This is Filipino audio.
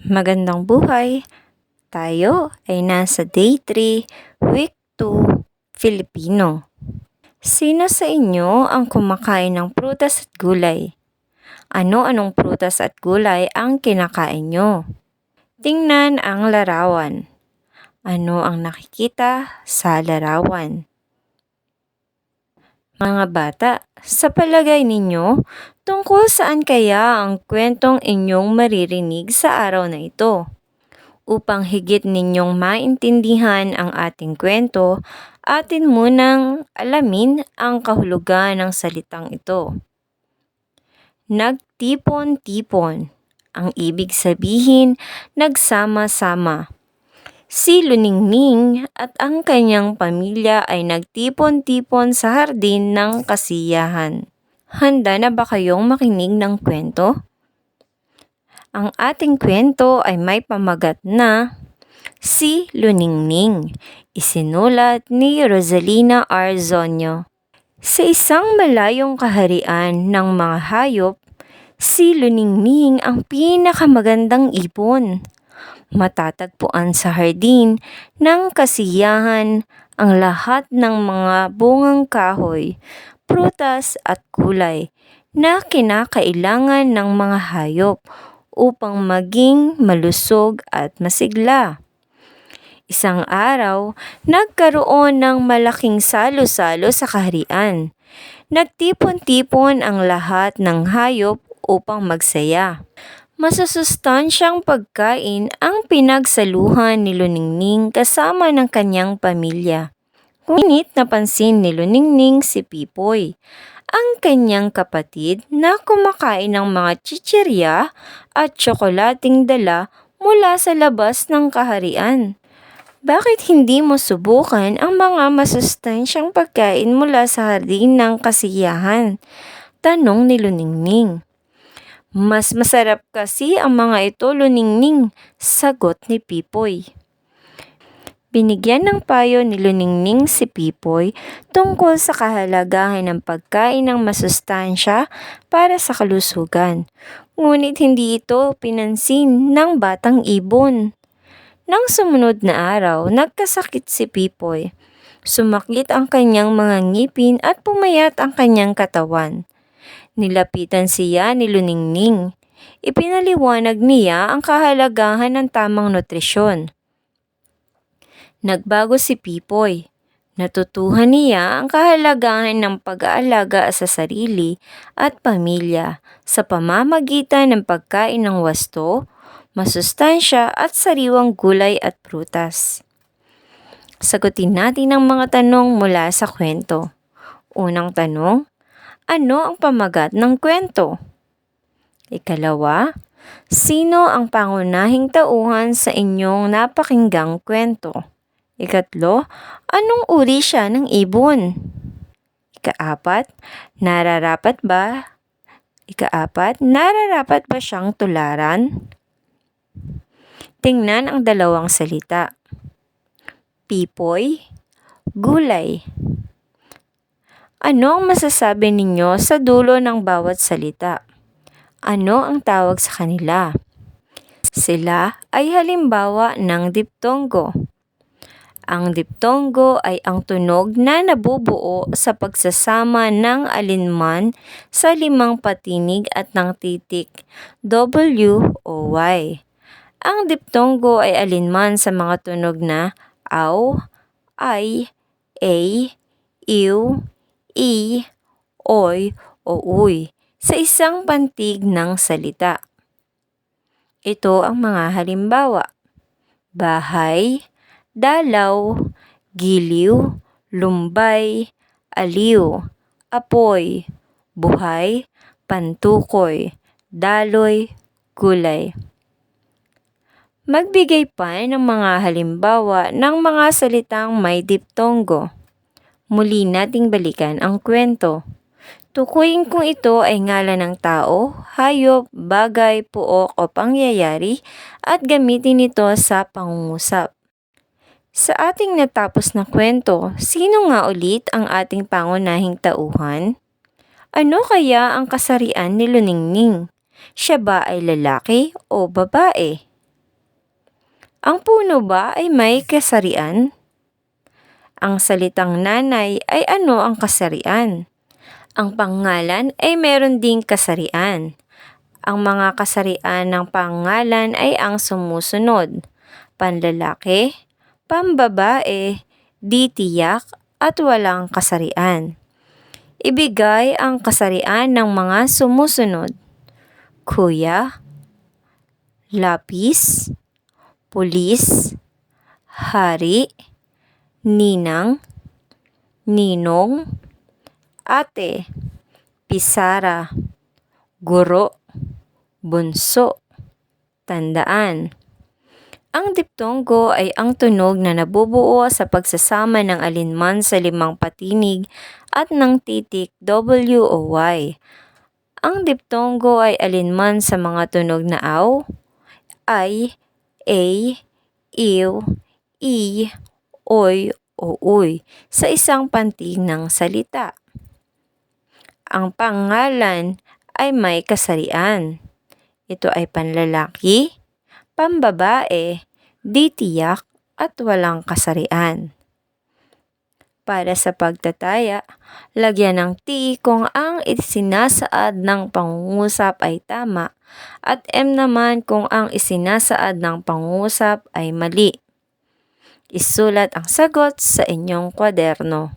Magandang buhay! Tayo ay nasa Day 3, Week 2, Filipino. Sino sa inyo ang kumakain ng prutas at gulay? Ano-anong prutas at gulay ang kinakain nyo? Tingnan ang larawan. Ano ang nakikita sa larawan? Mga bata, sa palagay ninyo, tungkol saan kaya ang kwentong inyong maririnig sa araw na ito? Upang higit ninyong maintindihan ang ating kwento, atin munang alamin ang kahulugan ng salitang ito. Nagtipon-tipon. Ang ibig sabihin, nagsama-sama. Si Luningning at ang kanyang pamilya ay nagtipon-tipon sa hardin ng kasiyahan. Handa na ba kayong makinig ng kwento? Ang ating kwento ay may pamagat na Si Luningning, isinulat ni Rosalina Arzonio. Sa isang malayong kaharian ng mga hayop, si Luningning ang pinakamagandang ibon. Matatagpuan sa hardin ng kasiyahan ang lahat ng mga bungang kahoy, prutas at gulay na kinakailangan ng mga hayop upang maging malusog at masigla. Isang araw, nagkaroon ng malaking salo-salo sa kaharian. Nagtipon-tipon ang lahat ng hayop upang magsaya. Masusustansyang pagkain ang pinagsaluhan ni Luningning kasama ng kanyang pamilya. Ngunit napansin ni Luningning si Pipoy, ang kanyang kapatid na kumakain ng mga chichirya at tsokolating dala mula sa labas ng kaharian. Bakit hindi mo subukan ang mga masustansyang pagkain mula sa hardin ng kasiyahan? Tanong ni Luningning. Mas masarap kasi ang mga ito, Luningning, sagot ni Pipoy. Binigyan ng payo ni Luningning si Pipoy tungkol sa kahalagahan ng pagkain ng masustansya para sa kalusugan. Ngunit hindi ito pinansin ng batang ibon. Nang sumunod na araw, nagkasakit si Pipoy. Sumakit ang kanyang mga ngipin at pumayat ang kanyang katawan. Nilapitan siya ni Luningning. Ipinaliwanag niya ang kahalagahan ng tamang nutrisyon. Nagbago si Pipoy. Natutuhan niya ang kahalagahan ng pag-aalaga sa sarili at pamilya sa pamamagitan ng pagkain ng wasto, masustansya at sariwang gulay at prutas. Sagutin natin ang mga tanong mula sa kwento. Unang tanong, ano ang pamagat ng kwento? Ikalawa, sino ang pangunahing tauhan sa inyong napakinggang kwento? Ikatlo, anong uri siya ng ibon? Ikaapat, nararapat ba siyang tularan? Tingnan ang dalawang salita. Pipoy, gulay. Ano ang masasabi ninyo sa dulo ng bawat salita? Ano ang tawag sa kanila? Sila ay halimbawa ng diptongo. Ang diptongo ay ang tunog na nabubuo sa pagsasama ng alinman sa limang patinig at ng titik W o Y. Ang diptongo ay alinman sa mga tunog na aw, ay, iw, i, oy o uy sa isang pantig ng salita. Ito ang mga halimbawa. Bahay, dalaw, giliw, lumbay, aliw, apoy, buhay, pantukoy, daloy, gulay. Magbigay pa ng mga halimbawa ng mga salitang may diptongo. Muli nating balikan ang kwento. Tukuyin kung ito ay ngalan ng tao, hayop, bagay, puok o pangyayari at gamitin ito sa pangungusap. Sa ating natapos na kwento, sino nga ulit ang ating pangunahing tauhan? Ano kaya ang kasarian ni Luningning? Siya ba ay lalaki o babae? Ang puno ba ay may kasarian? Ang salitang nanay ay ano ang kasarian? Ang pangalan ay meron ding kasarian. Ang mga kasarian ng pangalan ay ang sumusunod: panlalaki, pambabae, di tiyak, at walang kasarian. Ibigay ang kasarian ng mga sumusunod: kuya, lapis, pulis, hari, ninang, ninong, ate, pisara, guro, bunso. Tandaan, ang diptonggo ay ang tunog na nabubuo sa pagsasama ng alinman sa limang patinig at ng titik W o Y. Ang diptonggo ay alinman sa mga tunog na aw, ay, a, iw, i, oy o uy sa isang pantig ng salita. Ang pangalan ay may kasarian. Ito ay panlalaki, pambabae, di tiyak, at walang kasarian. Para sa pagtataya, lagyan ng T kung ang isinasaad ng pangungusap ay tama at M naman kung ang isinasaad ng pangungusap ay mali. Isulat ang sagot sa inyong kwaderno.